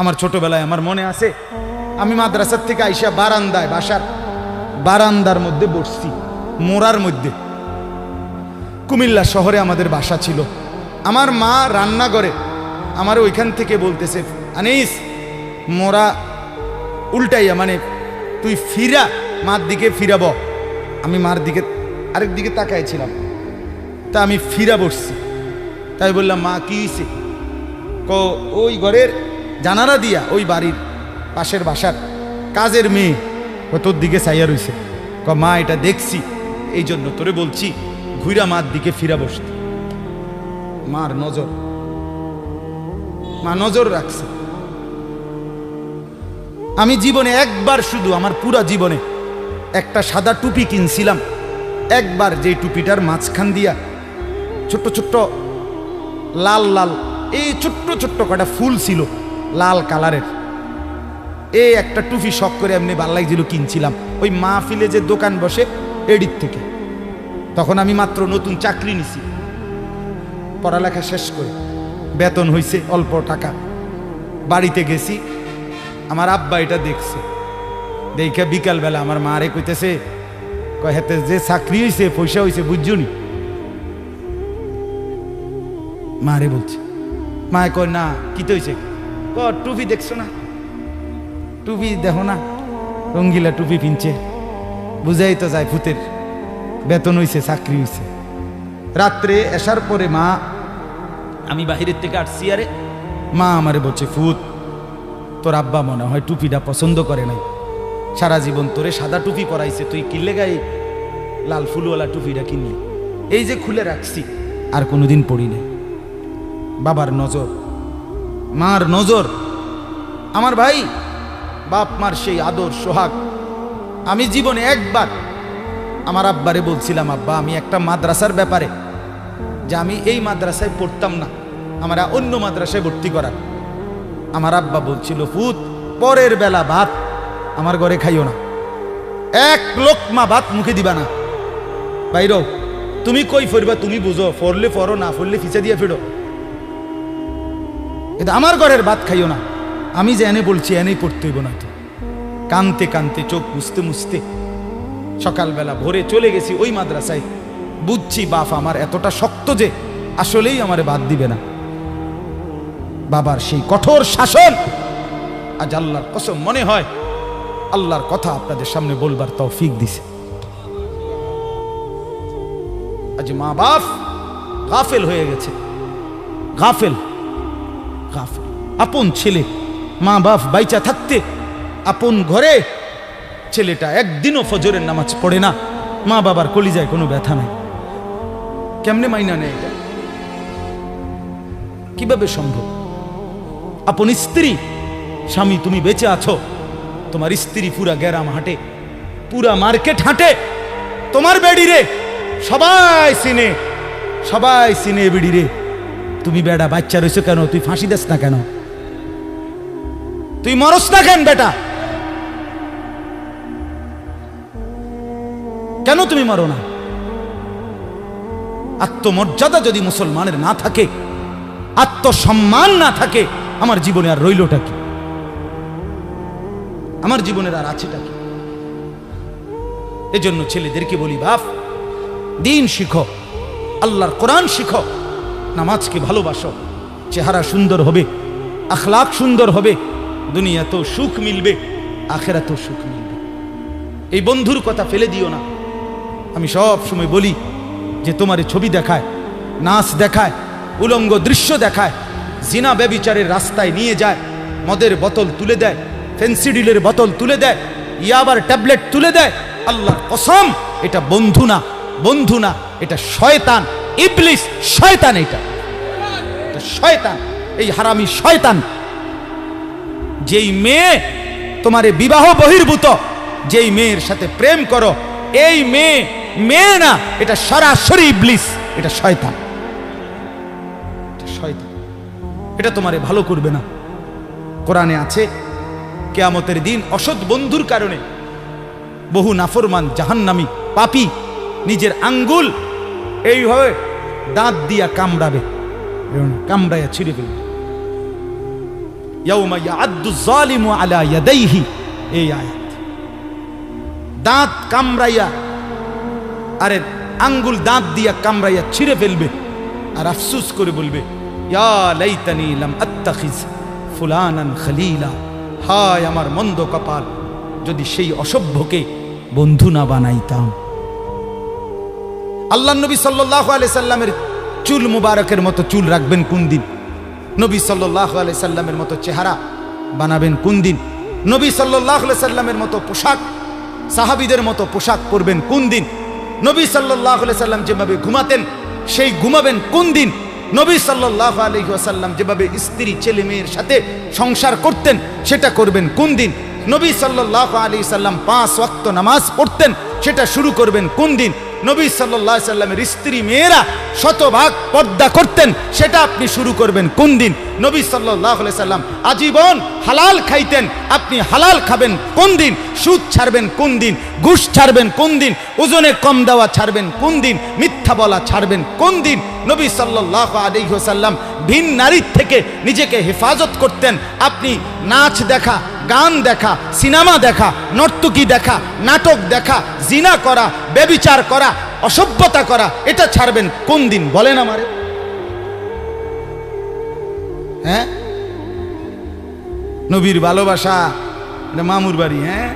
আমার ছোটবেলায় আমার মনে আছে, আমি মাদ্রাসার থেকে আইসা বারান্দায়, বাসার বারান্দার মধ্যে বসছি, মোড়ার মধ্যে। কুমিল্লা শহরে আমাদের বাসা ছিল। আমার মা রান্না করে আমার ওইখান থেকে বলতেছে, আনিস মোরা উল্টাইয়া, মানে তুই ফিরা, মার দিকে ফিরাব। আমি মার দিকে আরেক দিকে তাকাইছিলাম, তা আমি ফিরা বসছি। তাই বললাম, মা কি হয়েছে? ওই ঘরের জানালা দিয়া ওই বাড়ির পাশের বাসার কাজের মেয়ে ও তোর দিকে চাইয়া রইছে। মা এটা দেখছি, এই জন্য তোরে বলছি ঘুরা মার দিকে ফিরা বসতে। মার নজর, মা নজর রাখছে। আমি জীবনে একবার, শুধু আমার পুরা জীবনে একটা সাদা টুপি কিনছিলাম একবার, যে টুপিটার মাঝখান দিয়া ছোট্ট ছোট্ট লাল লাল এই ছোট্ট ছোট্ট কটা ফুল ছিল লাল কালারের। এই একটা টুপি শখ করে এমনি ভাল লাগছিল, কিনছিলাম ওই মাহফিলে যে দোকান বসে এডির থেকে। তখন আমি মাত্র নতুন চাকরি নিছি, পড়ালেখা শেষ করে বেতন হইছে অল্প টাকা। বাড়িতে গেছি, আমার আব্বা এটা দেখছে। দেখে বিকালবেলা আমার মারে কইতেছে, হেতে যে চাকরি হয়েছে পয়সা হয়েছে বুঝছনি? মারে বলছে। মায়ে কয় না, কি তো হয়েছে? টুপি দেখছো না, টুপি দেখো না, রঙ্গিলা টুপি পিনছে, বুঝাই তো যায় ভূতের বেতন হয়েছে, চাকরি হয়েছে। রাত্রে আসার পরে মা, আমি বাহিরের থেকে আসছি, আরে মা আমারে বলছে, ফুত তোর আব্বা মনে হয় টুপিটা পছন্দ করে নাই, সারা জীবন তোরে সাদা টুপি পরাইছে, তুই কিনলে গায়ে লাল ফুলওয়ালা টুপিটা কিনলি। এই যে খুলে রাখছি, আর কোনোদিন পড়ি নাই। বাবার নজর, মার নজর। আমার ভাই, বাপ মার সেই আদর সোহাগ। আমি জীবনে একবার আমার আব্বারে বলছিলাম, আব্বা আমি একটা মাদ্রাসার ব্যাপারে, যে আমি এই মাদ্রাসায় পড়তাম না, আমরা অন্য মাদ্রাসায় ভর্তি করার। আমার আব্বা বলছিল, ফুত পরের বেলা ভাত আমার ঘরে খাইও না, এক লোকমা ভাত মুখে দিবা না, বাইর তুমি কই ফরবা তুমি বুঝো, ফরলে ফরো, না ফরলে ফিচে দিয়ে ফেরো, কিন্তু আমার ঘরের ভাত খাইও না। আমি যে এনে বলছি এনেই পড়তে হইব না। তো কানতে কানতে, চোখ মুছতে মুছতে সকালবেলা ভোরে চলে গেছি ওই মাদ্রাসায়। বুঝছি বাপ আমার এতটা শক্ত যে আসলেই আমারে বাদ দিবে না। বাবার সেই কঠোর শাসন আজ আল্লাহর কসম মনে হয় আল্লাহর কথা আপনাদের সামনে বলবার তৌফিক দিছে। আজ মা বাপ গাফেল হয়ে গেছে, গাফেল গাফেল। আপন ছেলে, মা বাপ বাইচা থাকতে আপন ঘরে ছেলেটা একদিনও ফজরের নামাজ পড়ে না, মা বাবার কলিজায় কোনো ব্যথা নাই। কেমনে মাইনা নেয় এটা? কিভাবে সম্ভব? আপন স্ত্রী, স্বামী তুমি বেঁচে আছো, তোমার স্ত্রী পুরা গ্রাম হাঁটে, পুরা মার্কেট হাঁটে, তোমার বেড়ি রে সবাই চিনে, সবাই চিনে বেড়ি রে। তুমি বেড়া বাচ্চা রয়েছো কেন? তুই ফাঁসি দেস না কেন? তুই মরস না কেন বেটা? কেন তুমি মরো না? আত্মমর্যাদা যদি মুসলমানের না থাকে, আত্মসম্মান না থাকে, আমার জীবনে আর রইলটা কি? আমার জীবনের আর আছেটা কি? এজন্য ছেলেদেরকে বলি, বাপ দিন শিখো, আল্লাহর কোরআন শিখো, নামাজকে ভালোবাসো, চেহারা সুন্দর হবে, আখলাক সুন্দর হবে, দুনিয়াতেও সুখ মিলবে, আখেরাতেও সুখ মিলবে। এই বন্ধুর কথা ফেলে দিও না। আমি সব সময় বলি যে তোমার ছবি দেখায়, নাচ দেখায়, উলঙ্গ দৃশ্য দেখায়, জিনা ব্যভিচারের রাস্তায় নিয়ে যায়, মদের বোতল তুলে দেয়, ফেন্সিডিলের বোতল তুলে দেয়, ইয়াবার ট্যাবলেট তুলে দেয়, আল্লাহর কসম এটা বন্ধু না, বন্ধু না, এটা শয়তান, ইবলিস, শয়তান, এটা শয়তান, এই হারামি শয়তান। যেই মেয়ে তোমার বিবাহ বহির্ভূত, যেই মেয়ের সাথে প্রেম করো, এই মেয়ে মেয়ে না, এটা সরাসরি ইবলিস, এটা শয়তান, শয়তান। এটা তোমারে ভালো করবে না। কোরআনে আছে কিয়ামতের দিন অসৎ বন্ধুর কারণে বহু নাফরমান জাহান্নামী পাপী নিজের আঙ্গুল এইভাবে দাঁত দিয়া কামড়াবে, কামড়াইয়া ছিঁড়ে ফেলবে। ইয়াউমা ইয়াআদ্দু যালিমু আলা ইয়াদাইহি, এই আয়াত। দাঁত কামড়াইয়া, আরে আঙ্গুল দাঁত দিয়া কামড়াইয়া ছিঁড়ে ফেলবে আর আফসোস করে বলবে, ইয়া লাইতানি লাম আত্তাখিজ ফুলানান খলিলা, হায় আমার মন্দ কপাল, যদি সেই অসভ্যকে বন্ধু না বানাইতাম। আল্লাহ নবী সাল্লাল্লাহু আলাইহি সাল্লামের চুল মুবারকের মতো চুল রাখবেন কোন দিন? নবী সাল্লাল্লাহু আলাইহি সাল্লামের মতো চেহারা বানাবেন কোন দিন? নবী সাল্লাল্লাহু আলাইহি সাল্লামের মতো পোশাক, সাহাবীদের মতো পোশাক পরবেন কোন দিন? নবী সাল্লাল্লাহু আলাইহি সাল্লাম যেভাবে ঘুমাতেন সেই ঘুমাবেন কোন দিন? নবী সাল্লাল্লাহু আলাইহি ওয়াসাল্লাম যেভাবে স্ত্রী ছেলে মেয়ের সাথে সংসার করতেন সেটা করবেন কোন দিন? নবী সাল্লাল্লাহু আলাইহি সাল্লাম 5 ওয়াক্ত নামাজ পড়তেন, সেটা শুরু করবেন কোন দিন? নবী সাল্লাল্লাহু আলাইহি সাল্লামের স্ত্রী মেয়েরা শতভাগ পর্দা করতেন, সেটা আপনি শুরু করবেন কোন দিন? নবী সাল্লাল্লাহু আলাইহি সাল্লাম আজীবন হালাল খাইতেন, আপনি হালাল খাবেন কোন দিন? সুদ ছাড়বেন কোন দিন? ঘুষ ছাড়বেন কোন দিন? ওজনে কম দেওয়া ছাড়বেন কোন দিন? মিথ্যা বলা ছাড়বেন কোন দিন? নবী সাল্লাল্লাহু আলাইহি ওয়াসাল্লাম ভিন নারীর থেকে নিজেকে হেফাজত করতেন, আপনি নাচ দেখা, গান দেখা, সিনেমা দেখা, নর্তকী দেখা, নাটক দেখা, জিনা করা, ব্যভিচার করা, অসভ্যতা করা, এটা ছাড়বেন কোন দিন? বলেন আমারে। হ্যাঁ, নবীর ভালোবাসা এটা মামুর বাড়ি, হ্যাঁ,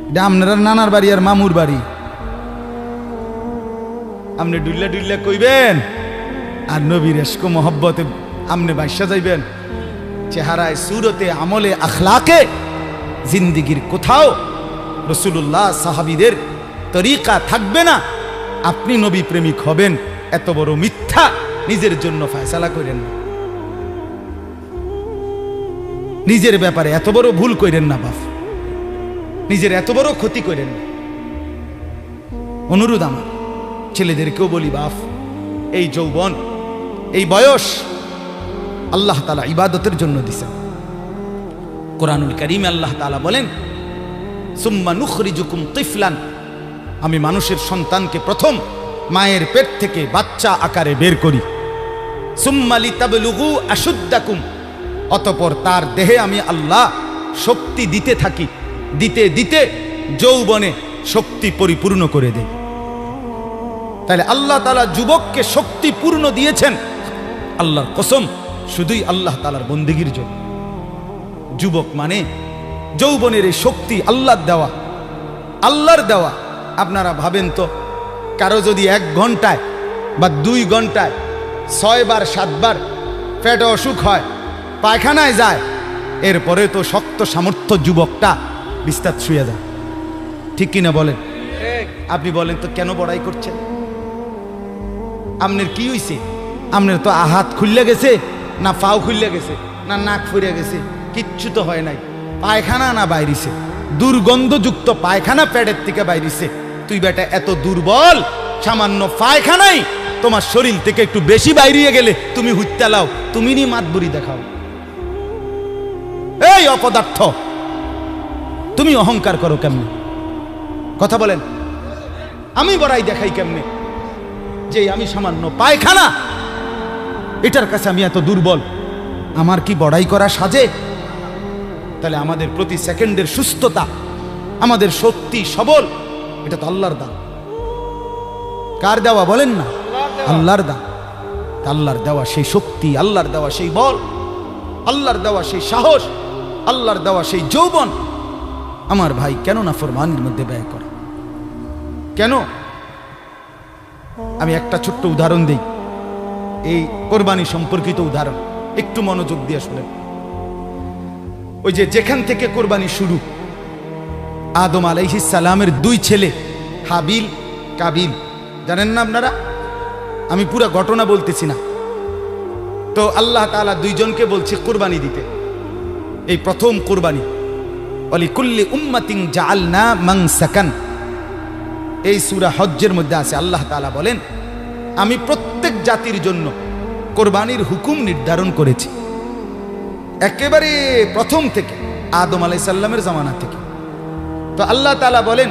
এটা আপনার নানার বাড়ি আর মামুর বাড়ি। আপনি ডুল্লা ডুল্লা কইবেন আর নবীর ইশক মোহব্বতে আপনি বাইসা যাইবেন। চেহারায়, সুরতে, আমলে, আখলাকে জিন্দিগির কোথাও রাসূলুল্লাহ সাহাবীদের তরিকা থাকবে না। আপনি নবী প্রেমিক হবেন, এত বড় মিথ্যা নিজের জন্য ফয়সালা করেন না, নিজের ব্যাপারে এত বড় ভুল করেন না বাপ, নিজের এত বড় ক্ষতি করেন না। অনুরোধ আমার ছেলেদেরকেও বলি, বাপ, এই যৌবন, এই বয়স আল্লাহ তাআলা ইবাদতের জন্য দিয়েছেন। কোরআনুল কারীমে আল্লাহ তাআলা বলেন, সুম্মা নুখরিজুকুম তিফলান, আমি মানুষের সন্তানকে প্রথম মায়ের পেট থেকে বাচ্চা আকারে বের করি। সুম্মা লিতাবলুগু আশুদ্দাকুম, অতঃপর তার দেহে আমি আল্লাহ শক্তি দিতে থাকি, দিতে দিতে যৌবনে শক্তি পরিপূর্ণ করে দেই। তাহলে আল্লাহ তাআলা যুবককে শক্তি পূর্ণ দিয়েছেন, আল্লাহর কসম, শুধুই আল্লাহ তাআলার বন্দেগীর জন্য। যুবক মানে যৌবনের এই শক্তি আল্লাহর দেওয়া, আল্লাহর দেওয়া। আপনারা ভাবেন তো, কারো যদি 1 ঘন্টায় বা 2 ঘন্টায় 6 বার 7 বার পেটে অসুখ হয়, পায়খানায় যায়, এরপরে তো শক্ত সামর্থ্য যুবকটা বিস্তার শুয়ে যায়, ঠিক কিনা বলেন? আপনি বলেন তো, কেন বড়াই করছেন? আপনার কি হইছে? আপনার তো হাত খুললে গেছে, না পাও খুললে গেছে, না নাক ফুরে গেছে, কিচ্ছু তো হয় নাই। পায়খানা না বাইরিছে, দুর্গন্ধযুক্ত পায়খানা পেটের থেকে বাইরিছে। তুই বেটা এত দুর্বল, সামান্য পায়খানাই তোমার শরীর থেকে একটু বেশি বাইরিয়ে গেলে তুমি হুত্যা লাও, তুমি নি মাতবুরি দেখাও। এই অপদার্থ, তুমি অহংকার করো কেমনে? কথা বলেন, আমি বড়াই দেখাই কেমনে যে আমি সামান্য পায়খানা, এটার কাছে আমি এত দুর্বল? আমার কি বড়াই করা সাজে? তাহলে আমাদের প্রতি সেকেন্ডের সুস্থতা, আমাদের শক্তি সবল, এটা তো আল্লাহর দান। কার দেওয়া বলেন না? আল্লাহর দান। আল্লাহর দেওয়া সেই শক্তি, আল্লাহর দেওয়া সেই বল, আল্লাহর দেওয়া সেই সাহস, আল্লাহর দেওয়া সেই যৌবন, আমার ভাই কেন না ফরমানের মধ্যে ব্যয় করা? কেন? আমি একটা ছোট্ট উদাহরণ দিই, এই কোরবানি সম্পর্কিত উদাহরণ, একটু মনোযোগ দিয়ে শুনেন। ওই যে যেখান থেকে কোরবানি শুরু, আদম আলাইহিস সালামের 2 ছেলে হাবিল কাবিল, জানেন না আপনারা? আমি পুরো ঘটনা বলতেছি না। তো আল্লাহ তাআলা 2 জনকে বলছে কোরবানি দিতে, এই প্রথম কোরবানি। ওয়ালিকুল্লি উম্মাতিন জাআলনা মানসাকান, এই সূরা হজ্জের মধ্যে আছে। আল্লাহ তাআলা বলেন, আমি প্রত্যেক জাতির জন্য কোরবানির হুকুম নির্ধারণ করেছি, একেবারে প্রথম থেকে, আদম আলাইহিস সালামের জামানা থেকে। তো আল্লাহ তাআলা বলেন,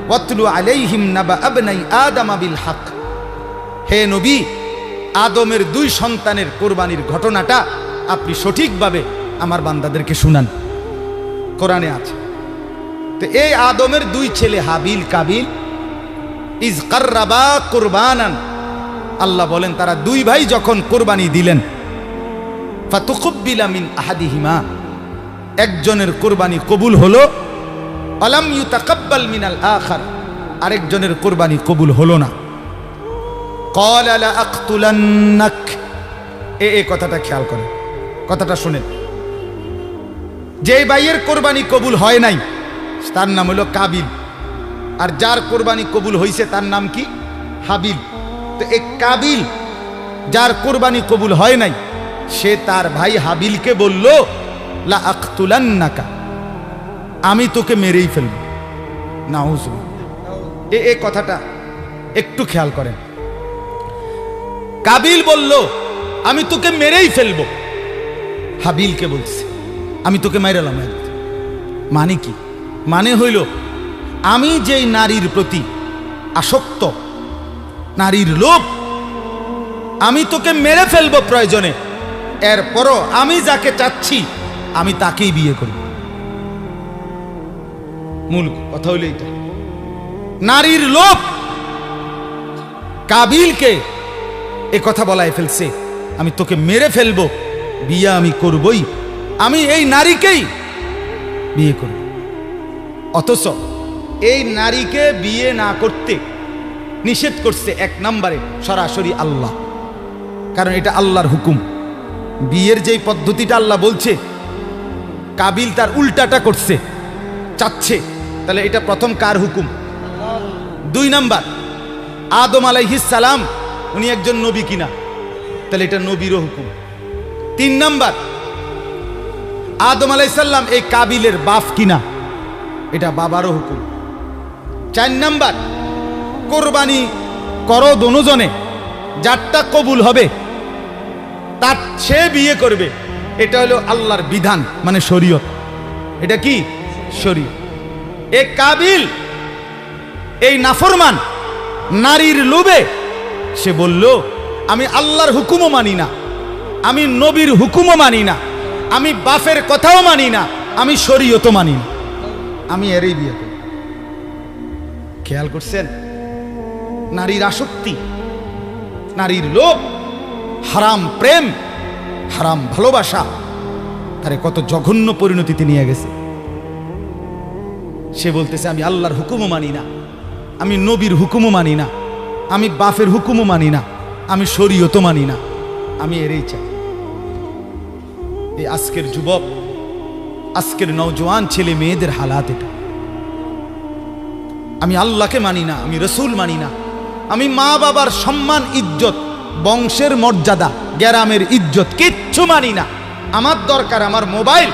ওয়াতলু আলাইহিম নাবা আবনাই আদম বিল হক, হে নবী, আদমের 2 সন্তানের কোরবানির ঘটনাটা আপনি সঠিকভাবে আমার বান্দাদেরকে শুনান, কোরআনে আছে। তো এই আদমের দুই ছেলে হাবিল কাবিল ইজ কাররাবা কুরবানান, আল্লাহ বলেন তারা দুই ভাই যখন কোরবানি দিলেন, ফাতুকুব্বিলা মিন আহাদিহিমা, একজনের কোরবানি কবুল হলো, আলাম ইউতাকাব্বাল মিনাল আখার, আরেকজনের কোরবানি কবুল হলো না। ক্বালা লা আকতুলান্নাক, এই কথাটা খেয়াল করেন, কথাটা শুনেন। যে ভাইয়ের কোরবানি কবুল হয় নাই তার নাম হলো কাবিল, আর যার কোরবানি কবুল হয়েছে তার নাম কি? হাবিল। তো এই কাবিল যার কোরবানি কবুল হয় নাই, সে তার ভাই হাবিলকে বলল লা আকতুলান্নাকা, আমি তোকে মেরেই ফেলব। নাউযুবিল্লাহ, এই কথাটা একটু খেয়াল করেন। কাবিল বলল আমি তোকে মেরেই ফেলব, হাবিলকে বলছে আমি তোকে মাইরালাম। মানে কি? মানে হইল আমি যেই নারীর প্রতি আসক্ত, নারীর লোভ, আমি তোকে মেরে ফেলবো প্রয়োজনে, এরপরও আমি যাকে চাচ্ছি আমি তাকেই বিয়ে করব। মূল কথা হইল এটা, নারীর লোভ কাবিলকে এ কথা বলায় ফেলছে, আমি তোকে মেরে ফেলবো, বিয়ে আমি করবই, আমি এই নারীকেই বিয়ে করব। অথচ এই নারীকে বিয়ে না করতে নিষেধ করছে এক নম্বরে সরাসরি আল্লাহ, কারণ এটা আল্লাহর হুকুম। বিয়ের যেই পদ্ধতিটা আল্লাহ বলছে, কাবিল তার উল্টাটা করছে, চাচ্ছে, তাহলে এটা প্রথম কার হুকুম? দুই নাম্বার, আদম আলাইহিস সালাম উনি একজন নবী কিনা, তাহলে এটা নবীরও হুকুম। তিন নাম্বার, আদম আলাইহিস সালাম এই কাবিলের বাপ কিনা, এটা বাবারও হুকুম। চার নাম্বার, কোরবানি করো দোনোজনে, যারটা কবুল হবে তার সে বিয়ে করবে, এটা হলো আল্লাহর বিধান, মানে শরীয়ত। এটা কি? শরীয়ত। এই কাবিল এই নাফরমান নারীর লোভে সে বলল আমি আল্লাহর হুকুমও মানি না, আমি নবীর হুকুমও মানি না, আমি বাপের কথাও মানি না, আমি শরীয়তও মানি না, আমি এরই বিয়ে করি। খেয়াল করছেন? নারীর আসক্তি, নারীর লোভ, হারাম প্রেম, হারাম ভালোবাসা তারে কত জঘন্য পরিণতিতে নিয়ে গেছে। সে বলতেছে আমি আল্লাহর হুকুমও মানি না, আমি নবীর হুকুমও মানি না, আমি বাপের হুকুমও মানি না, আমি শরীয়তও মানি না, আমি এরই চাই। এই আজকের যুবক, আজকের নওজোয়ান ছেলে মেয়েদের হালাত এটা। আমি আল্লাহকে মানি না, আমি রসুল মানি না, আমি মা বাবার সম্মান ইজ্জত, বংশের মর্যাদা, গ্রামের ইজ্জত কিচ্ছু মানি না। আমার দরকার আমার মোবাইল,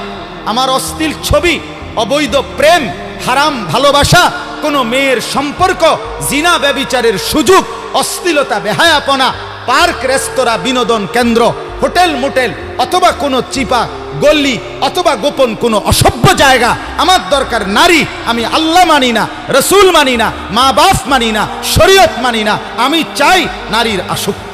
আমার অশ্লীল ছবি, অবৈধ প্রেম, হারাম ভালোবাসা, কোনো মেয়ের সম্পর্ক, জিনা ব্যভিচারের সুযোগ, অশ্লীলতা, বেহায়াপনা, পার্ক, রেস্তোরাঁ, বিনোদন কেন্দ্র, হোটেল মোটেল, অথবা কোনো চিপা গল্লি, অথবা গোপন কোনো অসভ্য জায়গা। আমার দরকার নারী, আমি আল্লাহ মানি না, রসুল মানি না, মা বাপ মানি না, শরীয়ত মানি না, আমি চাই নারীর আসক্তি।